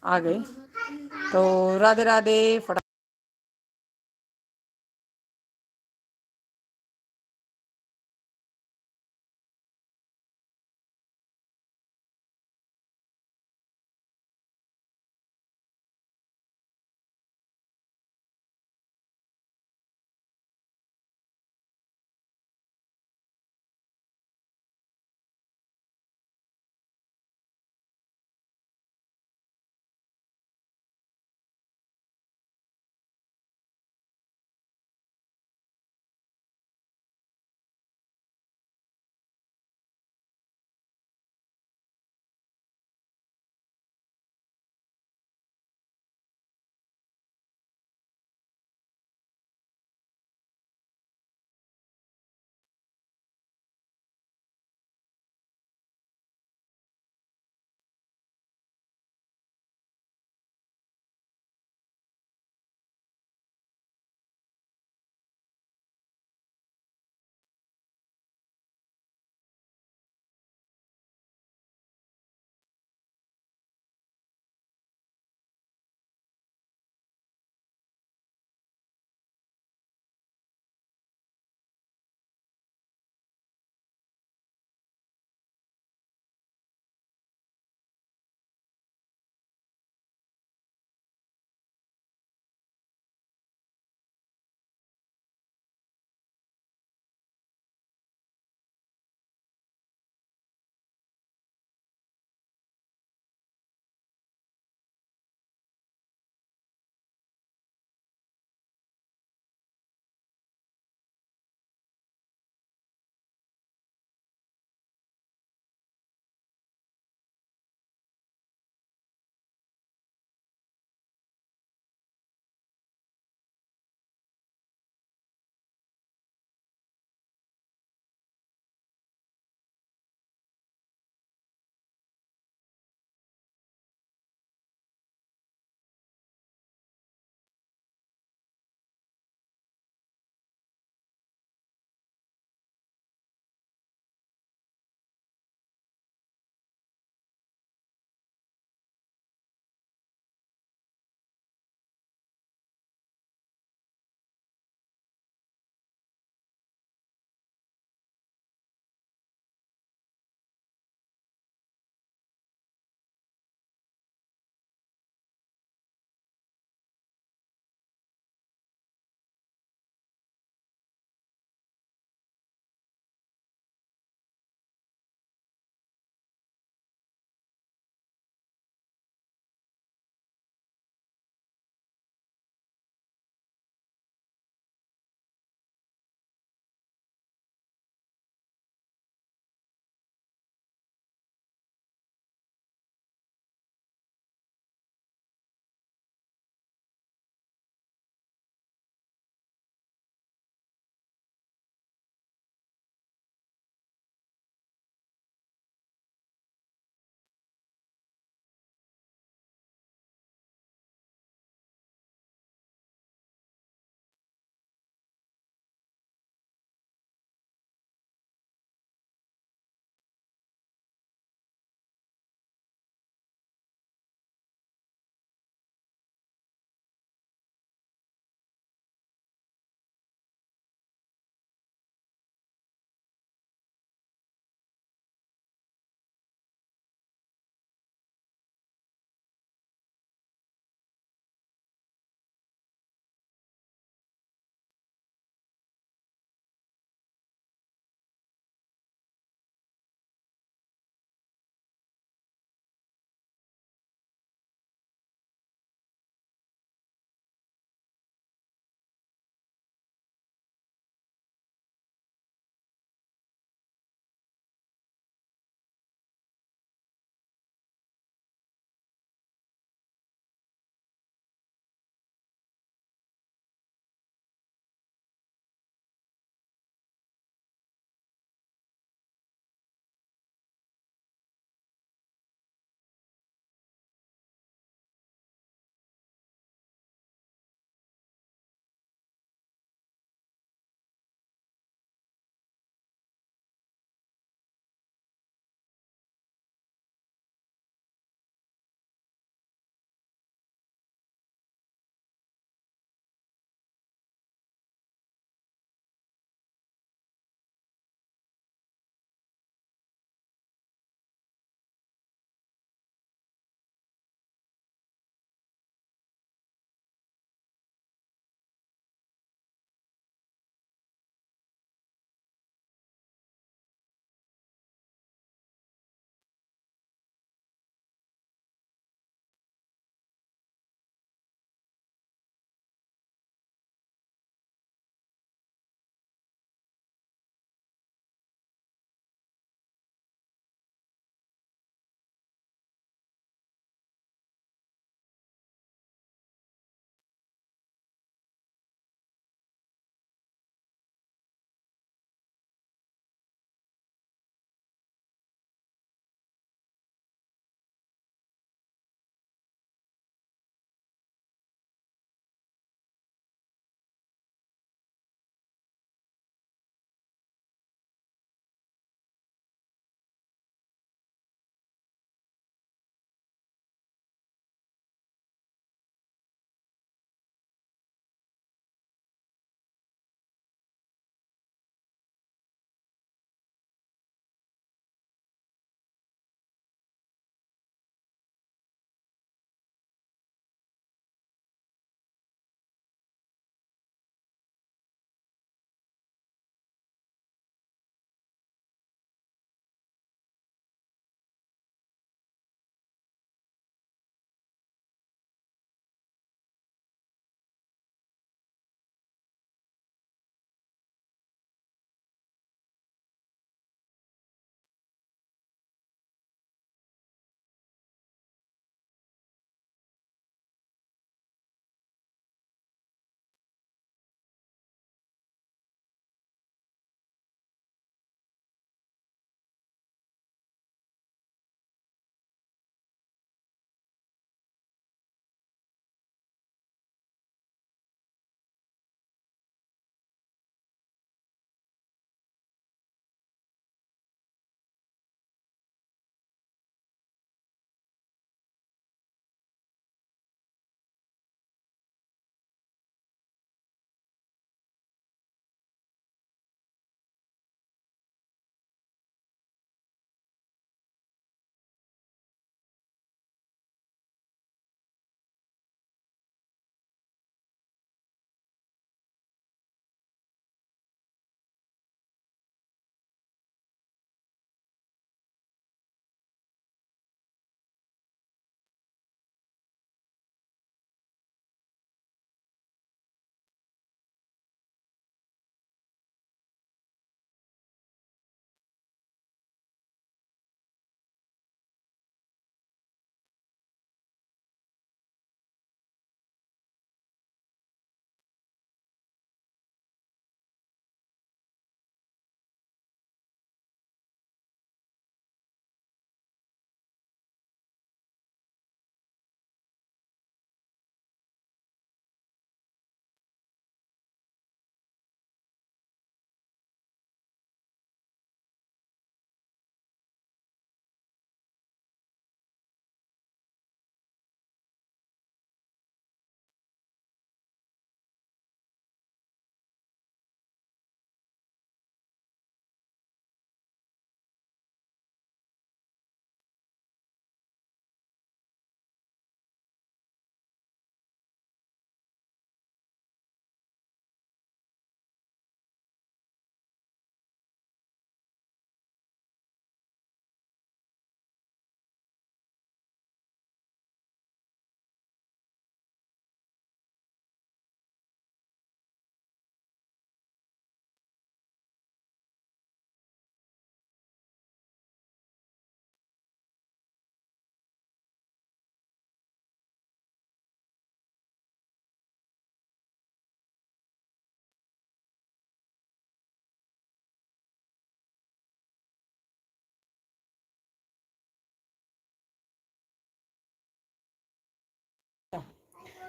आ गए। तो राधे राधे। फटा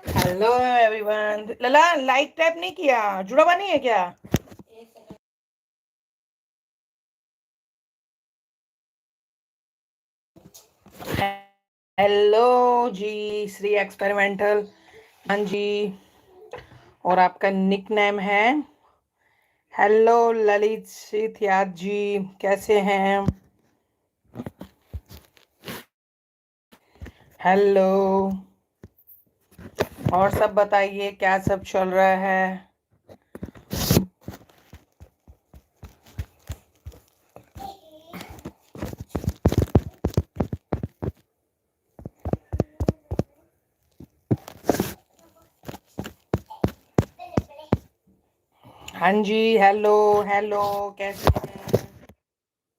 हेलो एवरीवन। लला, लाइक टैप नहीं किया? जुड़ा हुआ नहीं है क्या? हेलो जी, श्री एक्सपेरिमेंटल। हाँ जी। और आपका निक नेम है? हेलो ललित सिथियात जी, कैसे हैं? हेलो। और सब बताइए, क्या सब चल रहा है? हाँ जी, हेलो हेलो, कैसे हैं?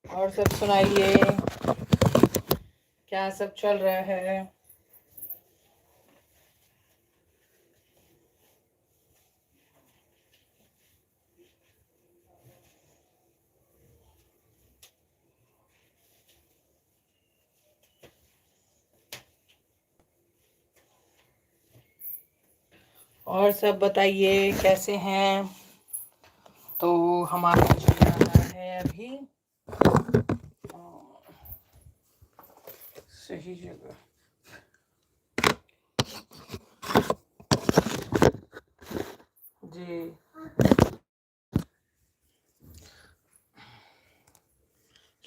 और सब सुनाइए, क्या सब चल रहा है? और सब बताइए, कैसे हैं? तो हमारा चल रहा है अभी सही जगह। जी।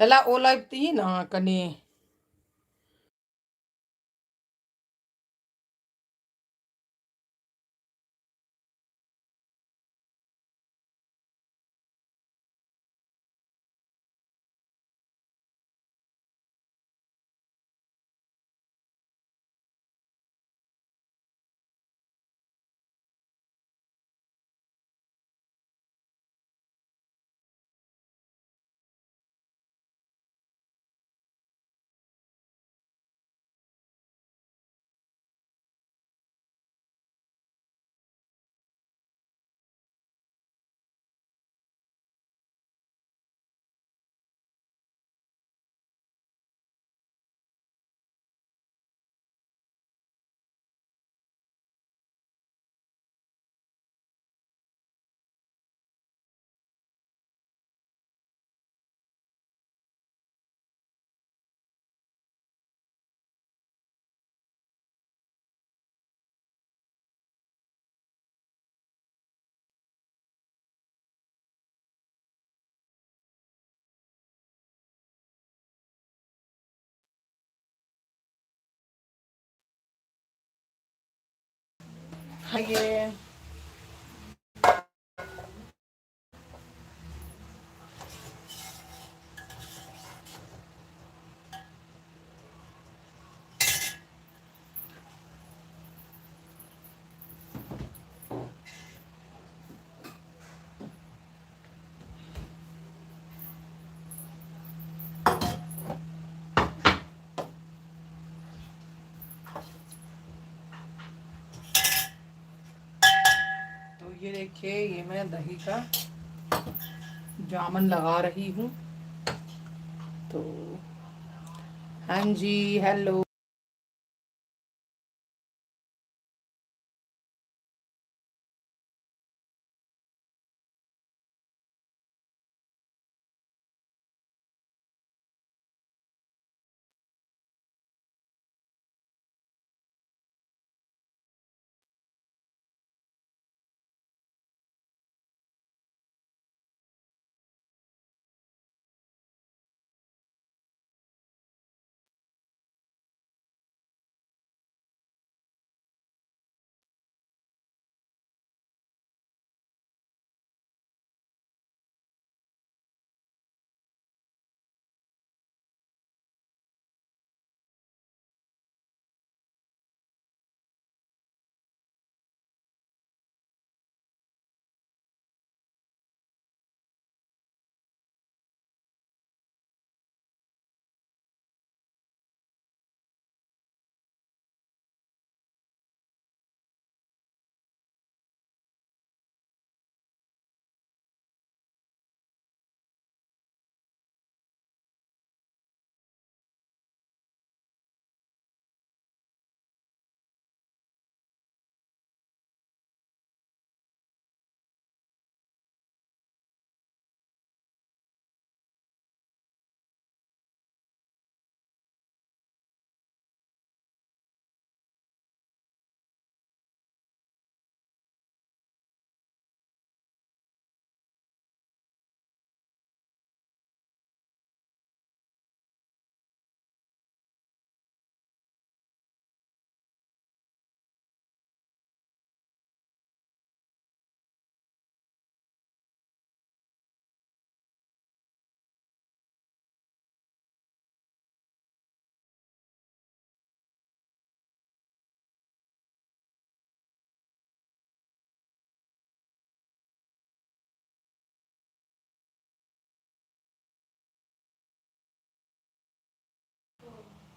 लला ओ लगती ना कनी। हाँ ये तो ये देखिए, ये मैं दही का जामन लगा रही हूँ। तो हाँ जी, हेलो।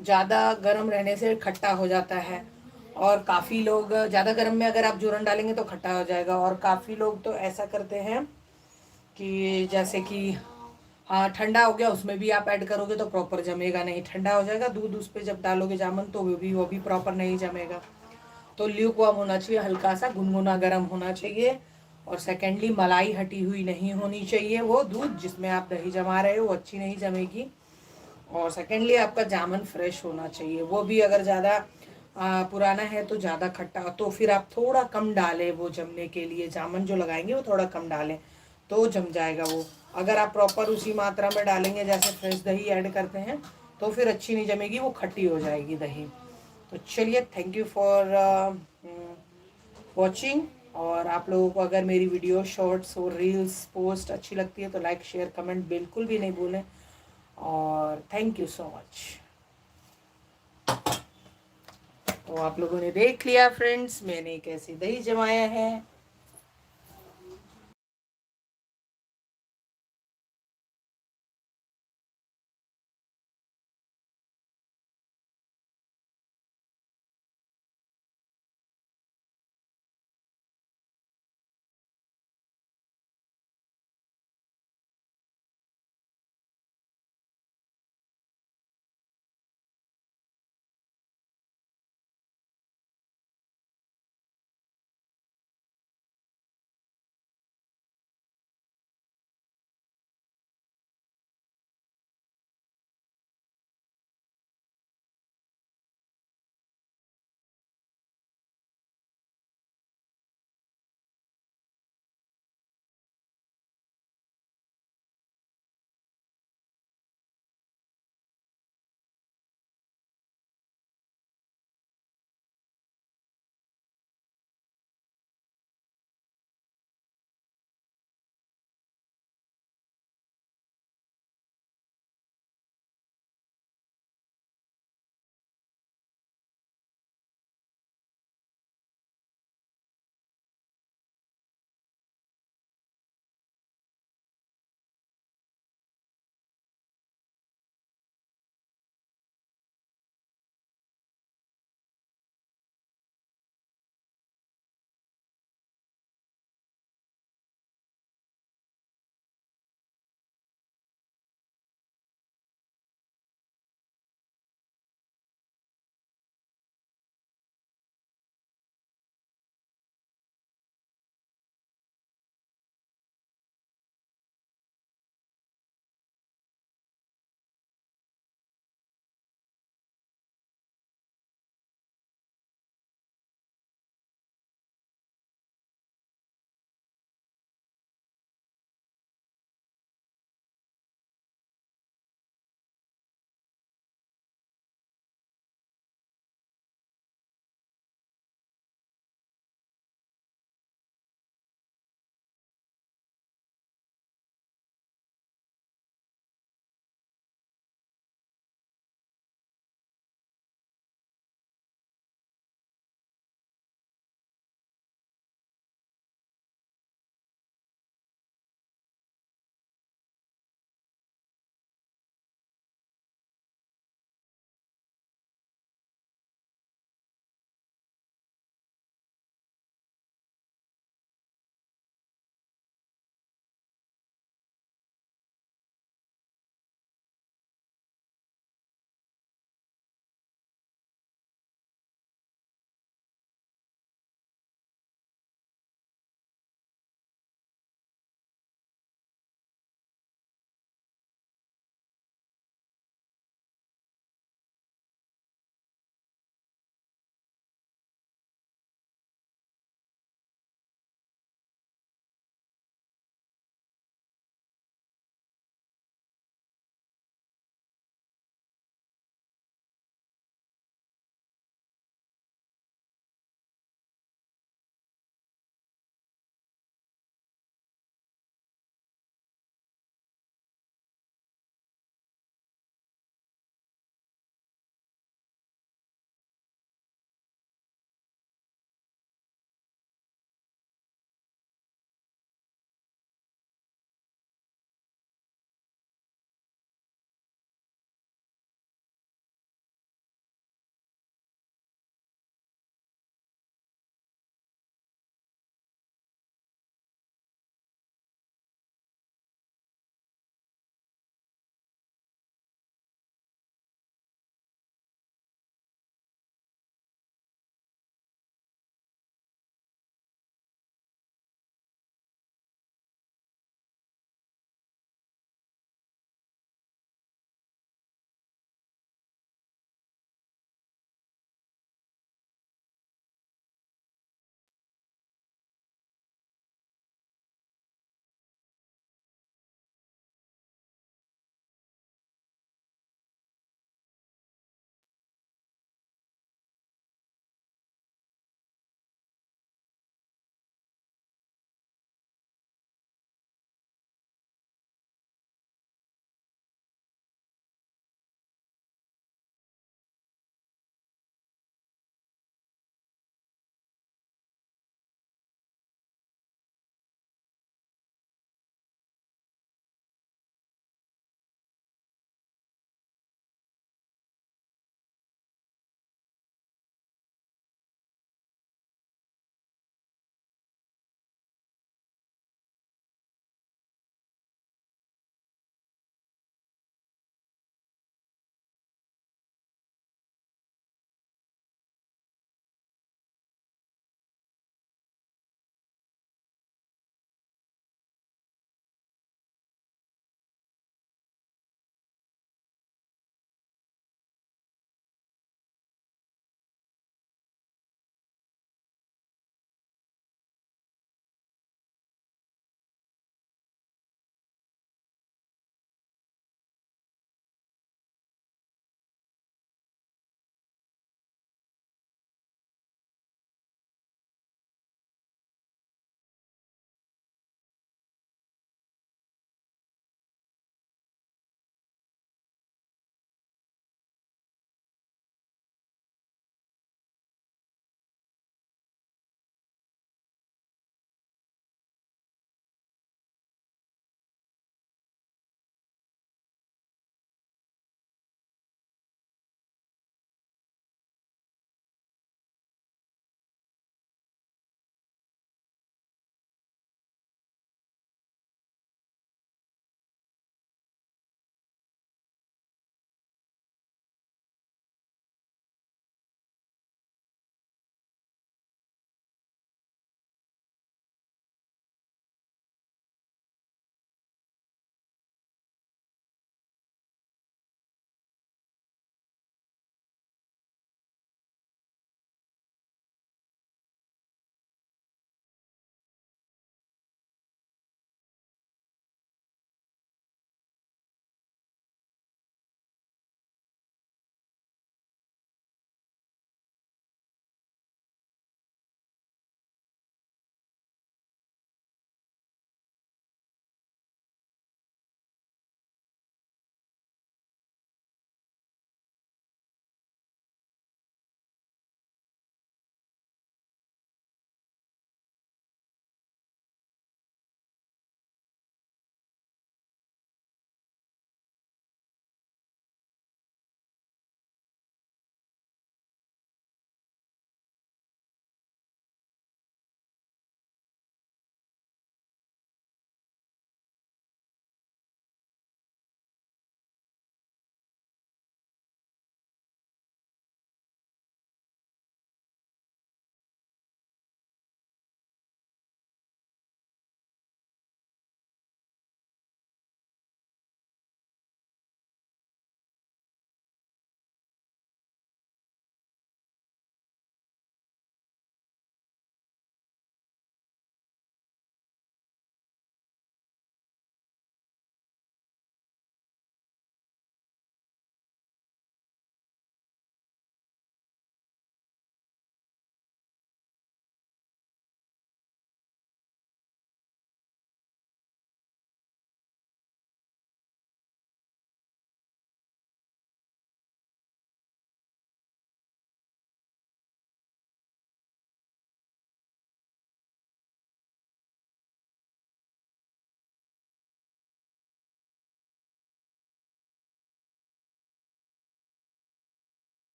ज़्यादा गर्म रहने से खट्टा हो जाता है, और काफ़ी लोग ज़्यादा गर्म में अगर आप जोरन डालेंगे तो खट्टा हो जाएगा, और काफ़ी लोग तो ऐसा करते हैं कि जैसे कि हाँ ठंडा हो गया उसमें भी आप ऐड करोगे तो प्रॉपर जमेगा नहीं, ठंडा हो जाएगा दूध उस पर जब डालोगे जामुन तो वो भी प्रॉपर नहीं जमेगा। तो ल्यूक वार्म होना चाहिए, हल्का सा गुनगुना गर्म होना चाहिए। और सेकेंडली मलाई हटी हुई नहीं होनी चाहिए, वो दूध जिसमें आप दही जमा रहे हो वो अच्छी नहीं जमेगी। और सेकेंडली आपका जामुन फ्रेश होना चाहिए, वो भी अगर ज़्यादा पुराना है तो ज़्यादा खट्टा, तो फिर आप थोड़ा कम डालें वो जमने के लिए, जामुन जो लगाएंगे वो थोड़ा कम डालें तो जम जाएगा वो। अगर आप प्रॉपर उसी मात्रा में डालेंगे जैसे फ्रेश दही ऐड करते हैं तो फिर अच्छी नहीं जमेगी, वो खट्टी हो जाएगी दही। तो चलिए, थैंक यू फॉर वॉचिंग। और आप लोगों को अगर मेरी वीडियो शॉर्ट्स और रील्स पोस्ट अच्छी लगती है तो लाइक शेयर कमेंट बिल्कुल भी नहीं भूलें। और थैंक यू सो मच। तो आप लोगों ने देख लिया फ्रेंड्स मैंने कैसे दही जमाया है।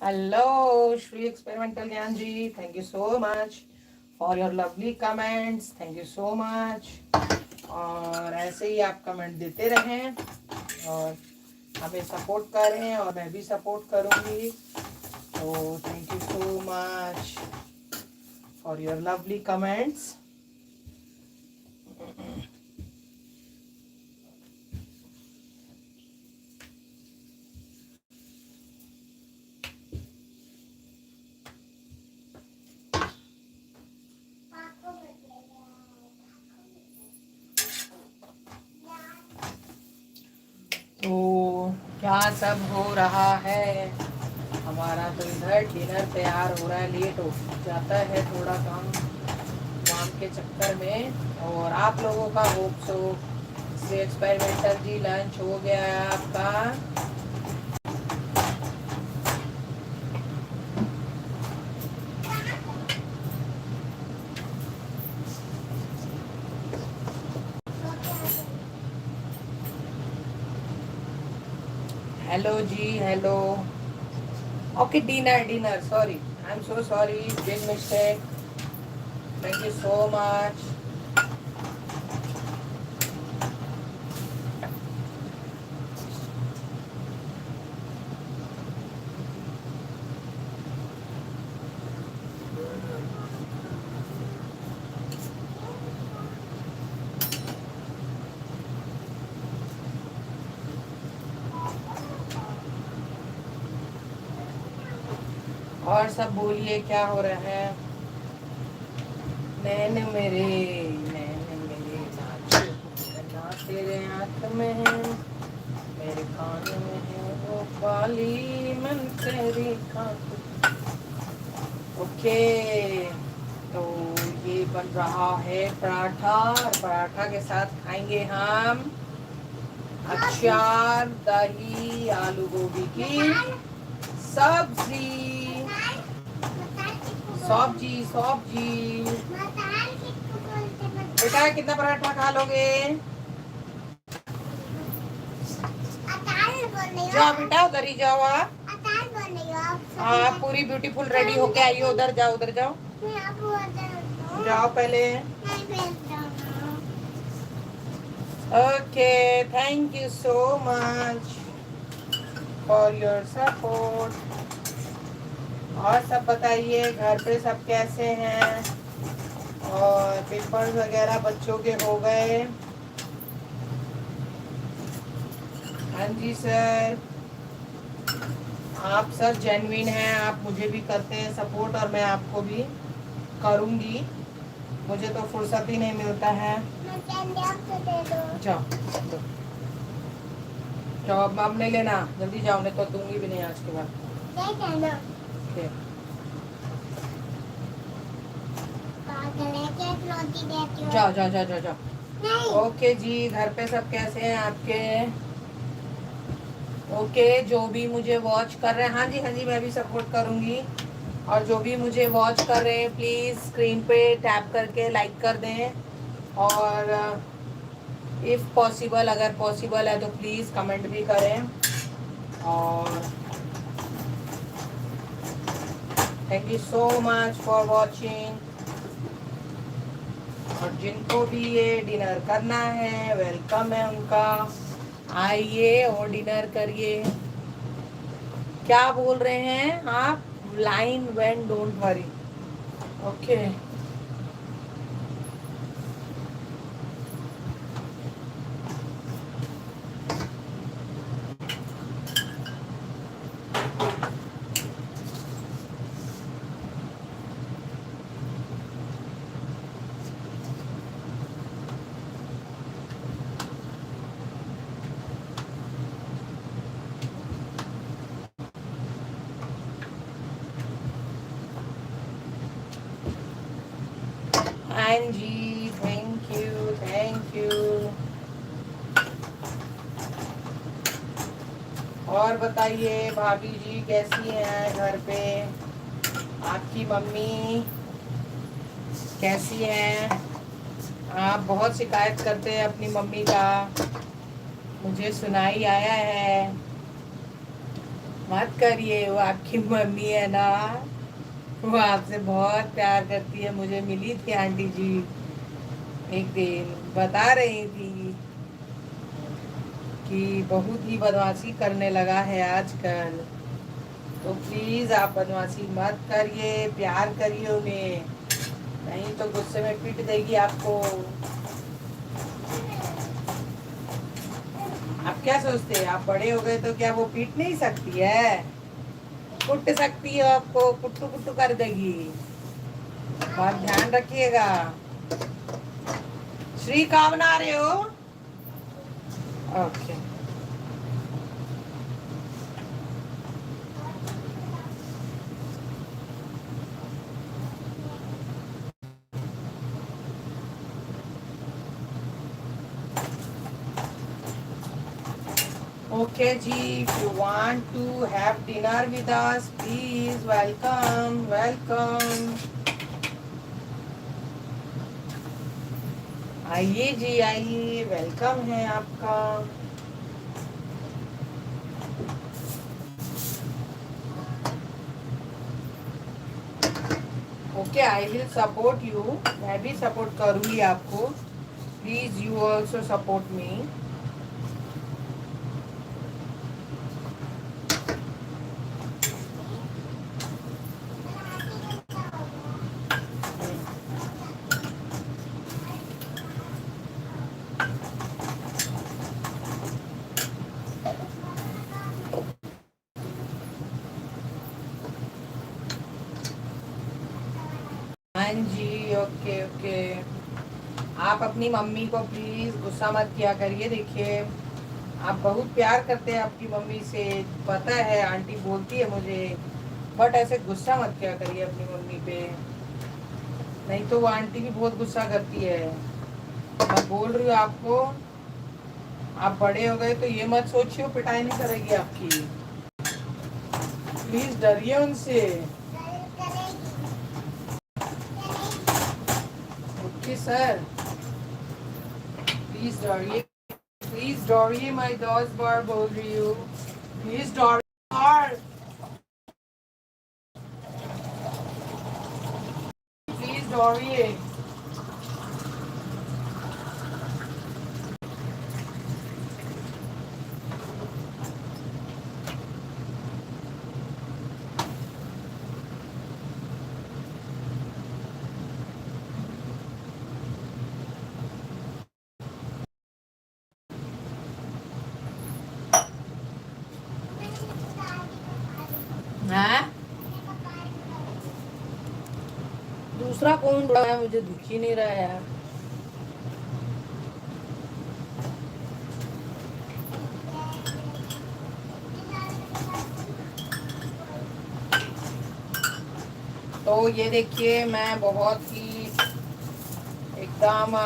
Hello Shri experimental Gyan ji, thank you so much for your lovely comments, thank you so much. और ऐसे ही आप कमेंट देते रहें और हमें सपोर्ट करें और मैं भी सपोर्ट करूंगी। तो thank you so much for your lovely comments. तो क्या सब हो रहा है? हमारा तो इधर डिनर तैयार हो रहा है, लेट हो जाता है थोड़ा काम के चक्कर में। और आप लोगों का होप सो से एक्सपेरिमेंटल जी लंच हो गया है आपका? हेलो जी, hello. Okay, dinner sorry, I am so sorry, big mistake, thank you so much. और सब बोलिए क्या हो रहा है? नैन मेरे, नैन मेरे ना तेरे आँख में है, मेरे कान में है वो काली मन तेरी खाक। ओके, तो ये बन रहा है पराठा और पराठा के साथ खाएंगे हम अचार, दही, आलू गोभी की सब्जी। सब्जी सब्जी बेटा, कितना पराठा खा लोगे? जाओ बेटा, उधर ही जाओ आप। आप पूरी ब्यूटीफुल रेडी होके आइए, उधर जाओ, उधर जाओ, जाओ पहले। Okay, thank you so much for your support. और सब बताइए, घर पे सब कैसे हैं? और पेपर्स वगैरह बच्चों के हो गए? हाँ जी सर, आप सर जेन्युइन हैं, आप मुझे भी करते हैं सपोर्ट और मैं आपको भी करूँगी। मुझे तो फुर्सत ही नहीं मिलता है। जाओ दो। जाओ, अब नहीं लेना, जल्दी जाओ, नहीं तो दूंगी भी नहीं आज के बाद। Okay. जाओ जाओ जाओ जाओ जाओ। ओके जी, घर पे सब कैसे हैं आपके? ओके, जो भी मुझे वॉच कर रहे हैं, हाँ जी हाँ जी, मैं भी सपोर्ट करूँगी। और जो भी मुझे वॉच कर रहे हैं, प्लीज़ स्क्रीन पे टैप करके लाइक कर दें। और इफ़ पॉसिबल, अगर पॉसिबल है तो प्लीज़ कमेंट भी करें। और thank you so much for watching. और जिनको भी ये डिनर करना है, वेलकम है उनका, आइए और डिनर करिए। क्या बोल रहे हैं आप? Line when don't worry. Okay, हाँ जी, थैंक यू थैंक यू। और बताइए भाभी जी कैसी हैं घर पे? आपकी मम्मी कैसी हैं? आप बहुत शिकायत करते हैं अपनी मम्मी का, मुझे सुनाई आया है। मत करिए, वो आपकी मम्मी है ना, वो आपसे बहुत प्यार करती है। मुझे मिली थी आंटी जी एक दिन, बता रही थी कि बहुत ही बदमाशी करने लगा है आजकल। तो प्लीज आप बदमाशी मत करिए, प्यार करिए उन्हें, नहीं तो गुस्से में पीट देगी आपको। आप क्या सोचते हैं, आप बड़े हो गए तो क्या वो पीट नहीं सकती है? कुट सकती है, आपको कुट्टू कुट्टू कर देगी। बहुत ध्यान रखिएगा। श्री कहाँ बना रहे हो? ओके। ओके जी, if you want to have dinner with us, please welcome, welcome. आइए जी आइए, वेलकम है आपका। Okay, I will support you, मैं भी सपोर्ट करूंगी आपको। Please you also support me. हाँ जी, ओके ओके। आप अपनी मम्मी को प्लीज गुस्सा मत किया करिए। देखिए, आप बहुत प्यार करते हैं आपकी मम्मी से, पता है, आंटी बोलती है मुझे, बट ऐसे गुस्सा मत किया करिए अपनी मम्मी पे, नहीं तो वो आंटी भी बहुत गुस्सा करती है। मैं बोल रही हूँ आपको, आप बड़े हो गए तो ये मत सोचिए पिटाई नहीं करेगी आपकी। प्लीज डरिए उनसे। ओके सर, प्लीज डरिए, प्लीज डरिए, मैं 10 बार बोल रही हूँ, प्लीज डरिए, प्लीज डरिए। हाँ, दूसरा कौन रहा है, मुझे दिख ही नहीं रहा है यार। तो ये देखिए, मैं बहुत ही एकदम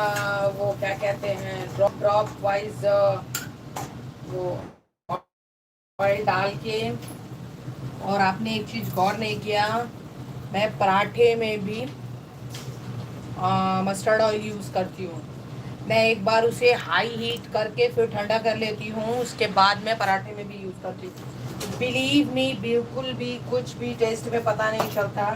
वो क्या कहते हैं, ड्रॉप ड्रॉप वाइज वो ऑयल डाल के। और आपने एक चीज़ गौर नहीं किया, मैं पराठे में भी मस्टर्ड ऑयल यूज़ करती हूँ। मैं एक बार उसे हाई हीट करके फिर ठंडा कर लेती हूँ, उसके बाद मैं पराठे में भी यूज़ करती हूँ। बिलीव मी, बिल्कुल भी कुछ भी टेस्ट में पता नहीं चलता।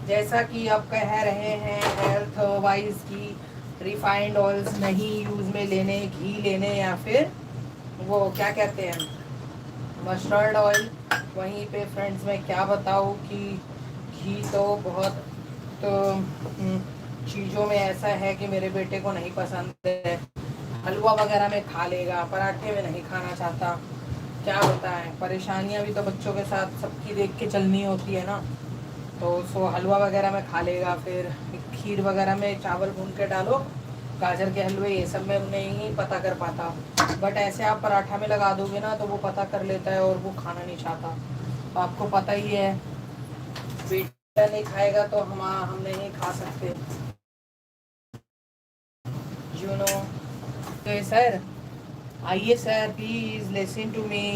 जैसा कि आप कह रहे हैं हेल्थ वाइज की रिफाइंड ऑयल्स नहीं यूज़ में लेने, घी लेने, या फिर वो क्या कहते हैं मस्टर्ड ऑयल। वहीं पे फ्रेंड्स मैं क्या बताऊँ कि घी तो बहुत तो चीज़ों में ऐसा है कि मेरे बेटे को नहीं पसंद है। हलवा वगैरह में खा लेगा, पराठे में नहीं खाना चाहता। क्या बताएं, परेशानियां भी तो बच्चों के साथ सबकी देख के चलनी होती है ना। तो सो हलवा वगैरह में खा लेगा, फिर खीर वगैरह में चावल भून के डालो, गाजर के हलवे, ये सब में नहीं पता कर पाता। बट ऐसे आप पराठा में लगा दोगे ना तो वो पता कर लेता है और वो खाना नहीं चाहता। तो आपको पता ही है, बेटा नहीं खाएगा तो हम नहीं खा सकते, यू नो। तो सर आइए sir, please listen to me.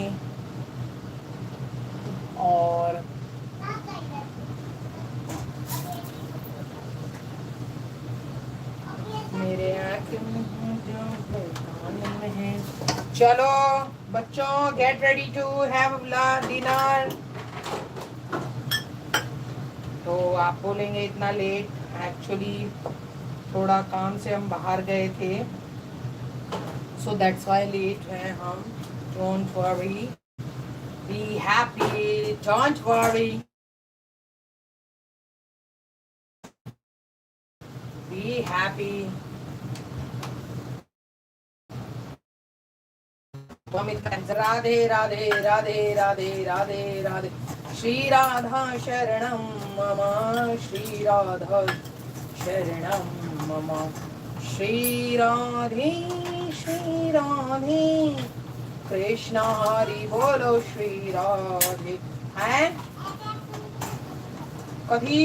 और मेरे आँख में है जो कान में है। चलो बच्चों get ready to have dinner. तो आप बोलेंगे इतना लेट, एक्चुअली थोड़ा काम से हम बाहर गए थे, सो दैट्स व्हाई लेट हैं हम। Don't worry, be happy, don't worry, be happy. Radhe Radhe Radhe Radhe Radhe Radhe, Shri Radha शरणं मम, श्री राधा शरणं मम, श्री राधे कृष्ण हरि बोलो, श्री राधे हैं कभी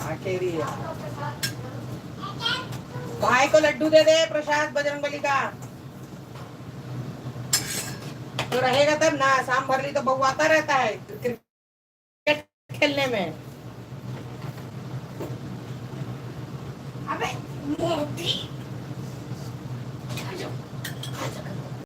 आखिरी भाई को लड्डू दे दे प्रसाद बजरंगबली का, तो रहेगा तब ना। शाम भरली तो बहू आता रहता है क्रिकेट खेलने में। अबे मोटी